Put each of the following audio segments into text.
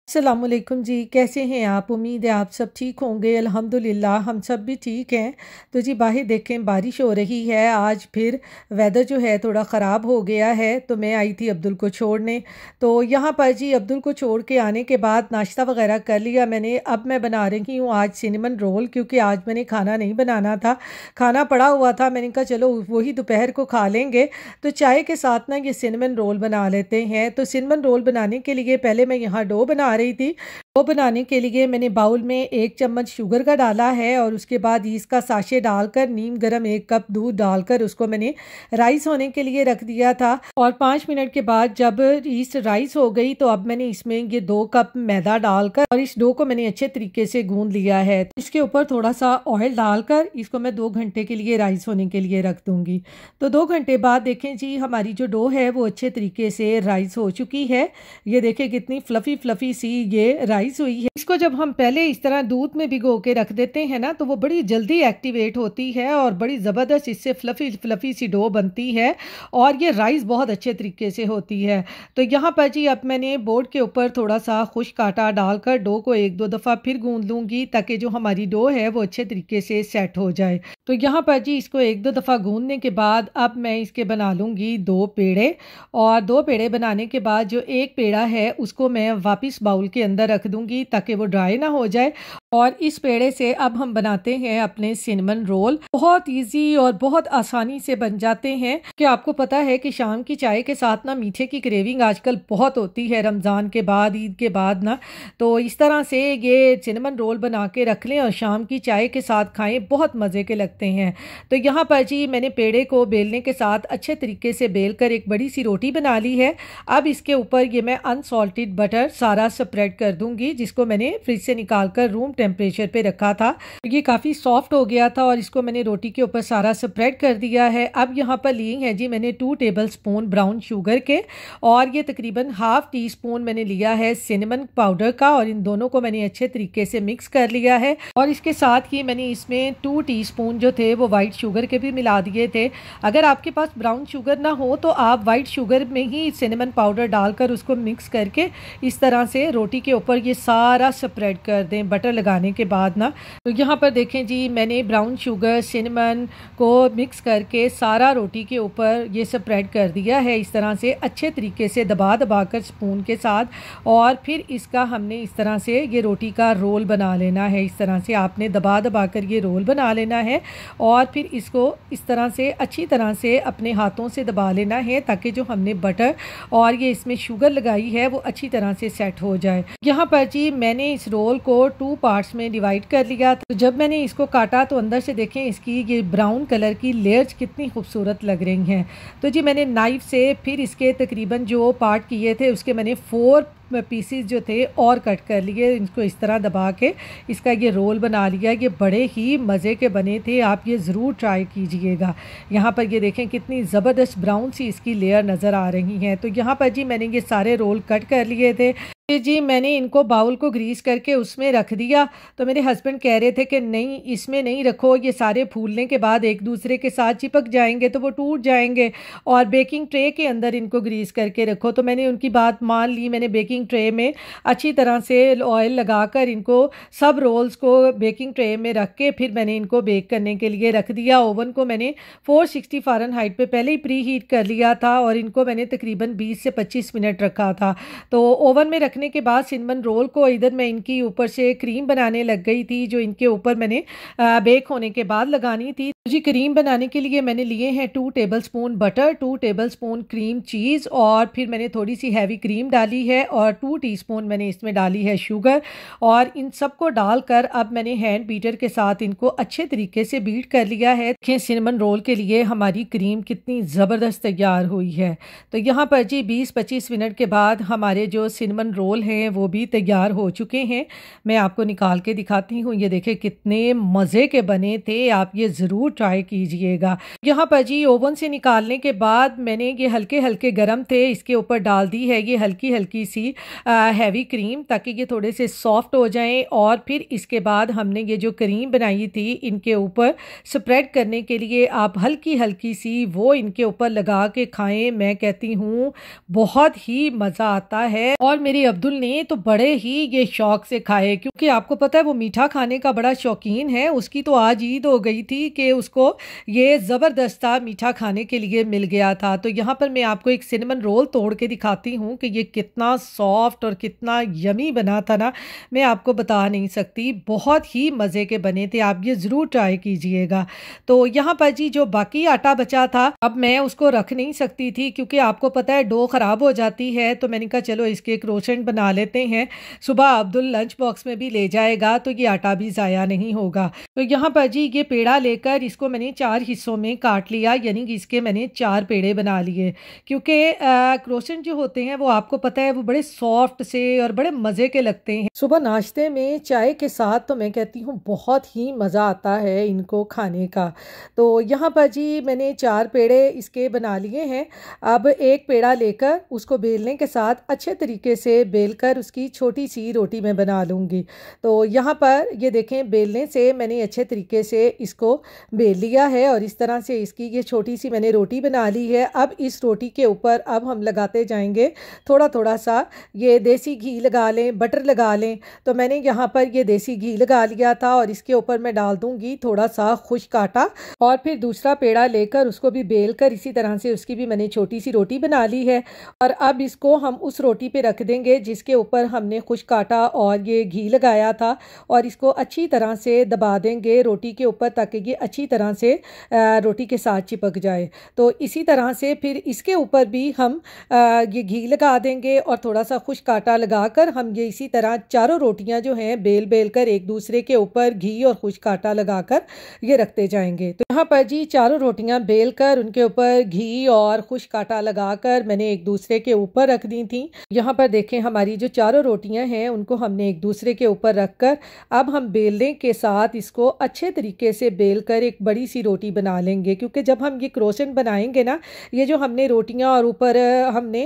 अस्सलामुअलैकुम जी, कैसे हैं आप? उम्मीद है आप सब ठीक होंगे। अल्हम्दुलिल्लाह हम सब भी ठीक हैं। तो जी बाहर देखें बारिश हो रही है। आज फिर वेदर जो है थोड़ा ख़राब हो गया है। तो मैं आई थी अब्दुल को छोड़ने। तो यहाँ पर जी अब्दुल को छोड़ के आने के बाद नाश्ता वगैरह कर लिया मैंने। अब मैं बना रही हूँ आज सिनेमन रोल, क्योंकि आज मैंने खाना नहीं बनाना था, खाना पड़ा हुआ था। मैंने कहा चलो वही दोपहर को खा लेंगे, तो चाय के साथ ना ये सिनेमन रोल बना लेते हैं। तो सिनेमन रोल बनाने के लिए पहले मैं यहाँ डो बना रही थी। डो बनाने के लिए मैंने बाउल में 1 चम्मच शुगर का डाला है और उसके बाद ईस्ट का साशे डालकर नीम गर्म 1 कप दूध डालकर उसको मैंने राइस होने के लिए रख दिया था। और 5 मिनट के बाद जब ईस्ट राइस हो गई तो अब मैंने इसमें ये 2 कप मैदा डालकर और इस डो को मैंने अच्छे तरीके से गूंद लिया है। इसके ऊपर थोड़ा सा ऑयल डालकर इसको मैं 2 घंटे के लिए राइस होने के लिए रख दूंगी। तो 2 घंटे बाद देखें जी हमारी जो डो है वो अच्छे तरीके से राइस हो चुकी है। ये देखें कितनी फ्लफी सी ये राइस हुई है। इसको जब हम पहले इस तरह दूध में भिगो के रख देते हैं ना, तो वो बड़ी जल्दी एक्टिवेट होती है और बड़ी ज़बरदस्त इससे फ्लफी सी डो बनती है और ये राइस बहुत अच्छे तरीके से होती है। तो यहाँ पर जी अब मैंने बोर्ड के ऊपर थोड़ा सा खुश्क आटा डालकर डो को 1-2 दफ़ा फिर गूंद लूँगी, ताकि जो हमारी डो है वो अच्छे तरीके से सेट हो जाए। तो यहाँ पर जी इसको 1-2 दफ़ा गूंदने के बाद अब मैं इसके बना लूँगी 2 पेड़े। और 2 पेड़े बनाने के बाद जो 1 पेड़ा है उसको मैं वापस बाउल के अंदर रख दूंगी, ताकि वो ड्राई ना हो जाए। और इस पेड़े से अब हम बनाते हैं अपने सिनेमन रोल। बहुत इजी और बहुत आसानी से बन जाते हैं। कि आपको पता है कि शाम की चाय के साथ ना मीठे की क्रेविंग आजकल बहुत होती है, रमज़ान के बाद, ईद के बाद ना। तो इस तरह से ये सिनेमन रोल बना के रख लें और शाम की चाय के साथ खाएं, बहुत मज़े के लगते हैं। तो यहाँ पर जी मैंने पेड़े को बेलने के साथ अच्छे तरीके से बेल कर एक बड़ी सी रोटी बना ली है। अब इसके ऊपर ये मैं अनसॉल्टेड बटर सारा स्प्रेड कर दूंगी, जिसको मैंने फ्रिज से निकाल कर रूम टेम्परेचर पे रखा था। ये काफ़ी सॉफ्ट हो गया था और इसको मैंने रोटी के ऊपर सारा स्प्रेड कर दिया है। अब यहाँ पर लिए हैं जी मैंने 2 टेबल स्पून ब्राउन शुगर के, और ये तकरीबन ½ टी स्पून मैंने लिया है सिनेमन पाउडर का, और इन दोनों को मैंने अच्छे तरीके से मिक्स कर लिया है। और इसके साथ ही मैंने इसमें 2 टीस्पून जो थे वो वाइट शुगर के भी मिला दिए थे। अगर आपके पास ब्राउन शुगर ना हो तो आप वाइट शुगर में ही सिनेमन पाउडर डालकर उसको मिक्स करके इस तरह से रोटी के ऊपर ये सारा स्प्रेड कर दें बटर लगाने के बाद ना। तो यहाँ पर देखें जी मैंने ब्राउन शुगर सिनेमन को मिक्स करके सारा रोटी के ऊपर ये स्प्रेड कर दिया है इस तरह से अच्छे तरीके से दबा कर स्पून के साथ। और फिर इसका हमने इस तरह से ये रोटी का रोल बना लेना है। इस तरह से आपने दबा कर ये रोल बना लेना है और फिर इसको इस तरह से अच्छी तरह से अपने हाथों से दबा लेना है, ताकि जो हमने बटर और ये इसमें शुगर लगाई है वो अच्छी तरह से सेट हो जाए। यहाँ पर जी मैंने इस रोल को 2 पार्ट्स में डिवाइड कर लिया। तो जब मैंने इसको काटा तो अंदर से देखें इसकी ये ब्राउन कलर की लेयर्स कितनी खूबसूरत लग रही हैं। तो जी मैंने नाइफ से फिर इसके तकरीबन जो पार्ट किए थे उसके मैंने 4 पीसीज जो थे और कट कर लिए। इनको इस तरह दबा के इसका ये रोल बना लिया। ये बड़े ही मज़े के बने थे, आप ये ज़रूर ट्राई कीजिएगा। यहाँ पर ये देखें कितनी ज़बरदस्त ब्राउन सी इसकी लेयर नज़र आ रही हैं। तो यहाँ पर जी मैंने ये सारे रोल कट कर लिए थे। जी मैंने इनको बाउल को ग्रीस करके उसमें रख दिया। तो मेरे हस्बैंड कह रहे थे कि नहीं इसमें नहीं रखो, ये सारे फूलने के बाद एक दूसरे के साथ चिपक जाएंगे तो वो टूट जाएंगे, और बेकिंग ट्रे के अंदर इनको ग्रीस करके रखो। तो मैंने उनकी बात मान ली। मैंने बेकिंग ट्रे में अच्छी तरह से ऑयल लगाकर इनको सब रोल्स को बेकिंग ट्रे में रख के फिर मैंने इनको बेक करने के लिए रख दिया। ओवन को मैंने 460 फ़ारेनहाइट पे पहले ही प्री हीट कर लिया था और इनको मैंने तकरीबन 20 से 25 मिनट रखा था। तो ओवन में रखने के बाद सिनेमन रोल को इधर मैं इनकी ऊपर से क्रीम बनाने लग गई थी, जो इनके ऊपर मैंने बेक होने के बाद लगानी थी। जी क्रीम बनाने के लिए मैंने लिए हैं 2 table spoon butter, 2 table spoon cream cheese, और फिर मैंने थोड़ी सी हैवी क्रीम डाली है और 2 टीस्पून मैंने इसमें डाली है शुगर। और इन सबको डालकर अब मैंने हैंड बीटर के साथ इनको अच्छे तरीके से बीट कर लिया है। देखें सिनेमन रोल के लिए हमारी क्रीम कितनी ज़बरदस्त तैयार हुई है। तो यहाँ पर जी 20-25 मिनट के बाद हमारे जो सिनेमन रोल हैं वो भी तैयार हो चुके हैं। मैं आपको निकाल के दिखाती हूँ। ये देखें कितने मज़े के बने थे, आप ये ज़रूर ट्राई कीजिएगा। यहाँ पर जी ओवन से निकालने के बाद मैंने ये हल्के हल्के गर्म थे, इसके ऊपर डाल दी है ये हल्की हल्की सी हैवी क्रीम, ताकि ये थोड़े से सॉफ्ट हो जाएं। और फिर इसके बाद हमने ये जो क्रीम बनाई थी इनके ऊपर स्प्रेड करने के लिए आप हल्की हल्की सी वो इनके ऊपर लगा के खाएं। मैं कहती हूँ बहुत ही मज़ा आता है। और मेरे अब्दुल ने तो बड़े ही ये शौक से खाए, क्योंकि आपको पता है वो मीठा खाने का बड़ा शौकीन है। उसकी तो आज ईद हो गई थी कि उसको ये ज़बरदस्ता मीठा खाने के लिए मिल गया था। तो यहाँ पर मैं आपको एक सिनेमन रोल तोड़ के दिखाती हूँ कि ये कितना सॉफ्ट और कितना यमी बना था ना, मैं आपको बता नहीं सकती। बहुत ही मज़े के बने थे, आप ये ज़रूर ट्राई कीजिएगा। तो यहाँ पर जी जो बाकी आटा बचा था, अब मैं उसको रख नहीं सकती थी क्योंकि आपको पता है डो ख़राब हो जाती है। तो मैंने कहा चलो इसके क्रोसेंट बना लेते हैं, सुबह अब्दुल लंच बॉक्स में भी ले जाएगा तो ये आटा भी ज़ाया नहीं होगा। तो यहाँ पर जी ये पेड़ा लेकर इसको मैंने 4 हिस्सों में काट लिया, यानी कि इसके मैंने 4 पेड़े बना लिए। क्योंकि क्रोसेंट जो होते हैं वो आपको पता है वो बड़े सॉफ्ट से और बड़े मज़े के लगते हैं। सुबह नाश्ते में चाय के साथ तो मैं कहती हूँ बहुत ही मज़ा आता है इनको खाने का। तो यहाँ पर जी मैंने 4 पेड़े इसके बना लिए हैं। अब एक पेड़ा लेकर उसको बेलने के साथ अच्छे तरीके से बेलकर उसकी छोटी सी रोटी मैं बना लूँगी। तो यहाँ पर ये देखें, बेलने से मैंने अच्छे तरीके से इसको बेल लिया है और इस तरह से इसकी ये छोटी सी मैंने रोटी बना ली है। अब इस रोटी के ऊपर अब हम लगाते जाएंगे थोड़ा थोड़ा सा, ये देसी घी लगा लें, बटर लगा लें। तो मैंने यहाँ पर ये देसी घी लगा लिया था और इसके ऊपर मैं डाल दूँगी थोड़ा सा खुश्क आटा, और फिर दूसरा पेड़ा लेकर उसको भी बेल कर इसी तरह से उसकी भी मैंने छोटी सी रोटी बना ली है। और अब इसको हम उस रोटी पे रख देंगे जिसके ऊपर हमने खुश्क आटा और ये घी लगाया था, और इसको अच्छी तरह से दबा देंगे रोटी के ऊपर ताकि ये अच्छी तरह से रोटी के साथ चिपक जाए। तो इसी तरह से फिर इसके ऊपर भी हम ये घी लगा देंगे और थोड़ा सा खुश्क आटा लगाकर हम ये इसी तरह चारों रोटियां जो हैं बेल बेल कर एक दूसरे के ऊपर घी और खुश्क आटा लगाकर ये रखते जाएंगे। तो यहाँ पर जी चारों रोटियां बेल कर उनके ऊपर घी और खुश्क आटा लगाकर मैंने एक दूसरे के ऊपर रख दी थी। यहाँ पर देखें हमारी जो चारों रोटियां हैं उनको हमने एक दूसरे के ऊपर रखकर अब हम बेलने के साथ इसको अच्छे तरीके से बेल कर एक बड़ी सी रोटी बना लेंगे। क्योंकि जब हम ये क्रोसेंट बनाएंगे ना, ये जो हमने रोटियां और ऊपर हमने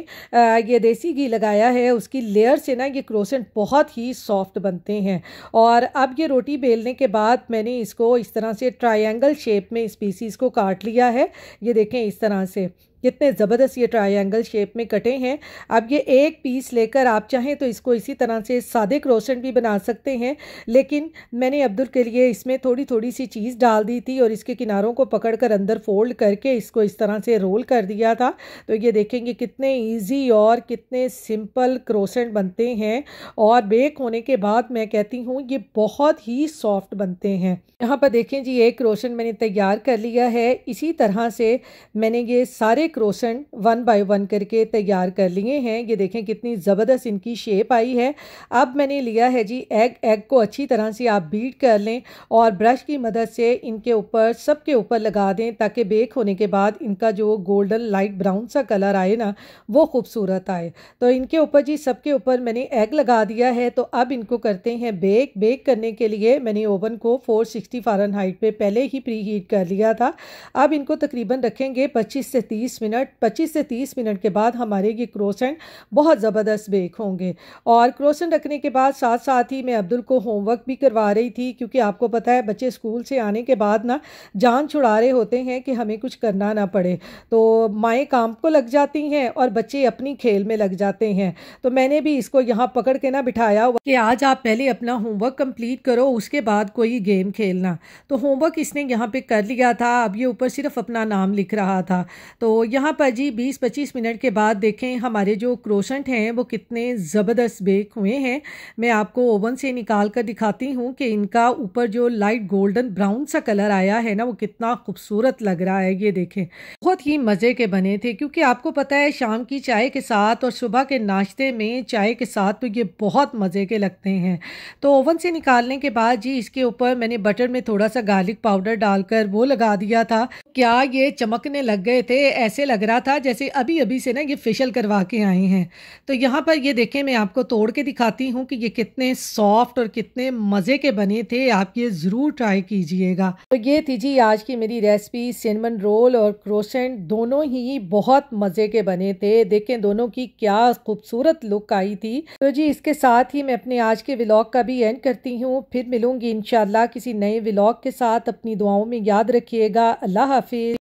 ये देसी घी लगाया है उसकी लेयर से ना ये क्रोसेंट बहुत ही सॉफ्ट बनते हैं। और अब ये रोटी बेलने के बाद मैंने इसको इस तरह से ट्रायंगल शेप में इस पीसीस को काट लिया है। ये देखें इस तरह से कितने ज़बरदस्त ये ट्रायंगल शेप में कटे हैं। अब ये एक पीस लेकर आप चाहें तो इसको इसी तरह से सादे क्रोसेंट भी बना सकते हैं, लेकिन मैंने अब्दुल के लिए इसमें थोड़ी थोड़ी सी चीज़ डाल दी थी और इसके किनारों को पकड़कर अंदर फोल्ड करके इसको इस तरह से रोल कर दिया था। तो ये देखेंगे कितने ईजी और कितने सिंपल क्रोसेंट बनते हैं, और बेक होने के बाद मैं कहती हूँ ये बहुत ही सॉफ्ट बनते हैं। यहाँ पर देखें जी एक क्रोसेंट मैंने तैयार कर लिया है। इसी तरह से मैंने ये सारे क्रोसेंट 1 बाय 1 करके तैयार कर लिए हैं। ये देखें कितनी ज़बरदस्त इनकी शेप आई है। अब मैंने लिया है जी एग को अच्छी तरह से आप बीट कर लें और ब्रश की मदद से इनके ऊपर सबके ऊपर लगा दें ताकि बेक होने के बाद इनका जो गोल्डन लाइट ब्राउन सा कलर आए ना वो खूबसूरत आए। तो इनके ऊपर जी सबके ऊपर मैंने एग लगा दिया है। तो अब इनको करते हैं बेक करने के लिए मैंने ओवन को 460 फ़ारेनहाइट पे पहले ही प्री हीट कर लिया था। अब इनको तकरीबन रखेंगे 25 से 30 मिनट। 25 से 30 मिनट के बाद हमारे ये क्रोसेंट बहुत ज़बरदस्त बेक होंगे। और क्रोसेंट रखने के बाद साथ साथ ही मैं अब्दुल को होमवर्क भी करवा रही थी, क्योंकि आपको पता है बच्चे स्कूल से आने के बाद ना जान छुड़ा रहे होते हैं कि हमें कुछ करना ना पड़े। तो माएँ काम को लग जाती हैं और बच्चे अपनी खेल में लग जाते हैं। तो मैंने भी इसको यहाँ पकड़ के ना बिठाया हुआ कि आज आप पहले अपना होमवर्क कंप्लीट करो, उसके बाद कोई गेम खेलना। तो होमवर्क इसने यहाँ पे कर लिया था। अब ये ऊपर सिर्फ अपना नाम लिख रहा था। तो यहाँ पर जी 20-25 मिनट के बाद देखें हमारे जो क्रोसेंट हैं वो कितने ज़बरदस्त बेक हुए हैं। मैं आपको ओवन से निकाल कर दिखाती हूँ कि इनका ऊपर जो लाइट गोल्डन ब्राउन सा कलर आया है ना वो कितना खूबसूरत लग रहा है। ये देखें बहुत ही मज़े के बने थे, क्योंकि आपको पता है शाम की चाय के साथ और सुबह के नाश्ते में चाय के साथ तो ये बहुत मज़े के लगते हैं। तो ओवन से निकालने के बाद जी इसके ऊपर मैंने बटर में थोड़ा सा गार्लिक पाउडर डालकर वो लगा दिया था। क्या ये चमकने लग गए थे, ऐसे लग रहा था जैसे अभी अभी से ना ये फेशियल करवा के आए हैं। तो यहाँ पर ये देखें मैं आपको तोड़ के दिखाती हूँ कि ये कितने सॉफ्ट और कितने मज़े के बने थे। आप ये ज़रूर ट्राई कीजिएगा। तो ये थी जी आज की मेरी रेसिपी। सिनेमन रोल और क्रोसेंट दोनों ही बहुत मज़े के बने थे। देखें दोनों की क्या खूबसूरत लुक आई थी। तो जी इसके साथ ही मैं अपने आज के व्लॉग का भी एंड करती हूँ। फिर मिलूंगी इंशाल्लाह किसी नए व्लॉग के साथ। अपनी दुआओं में याद रखिएगा। अल्लाह हाफिज़।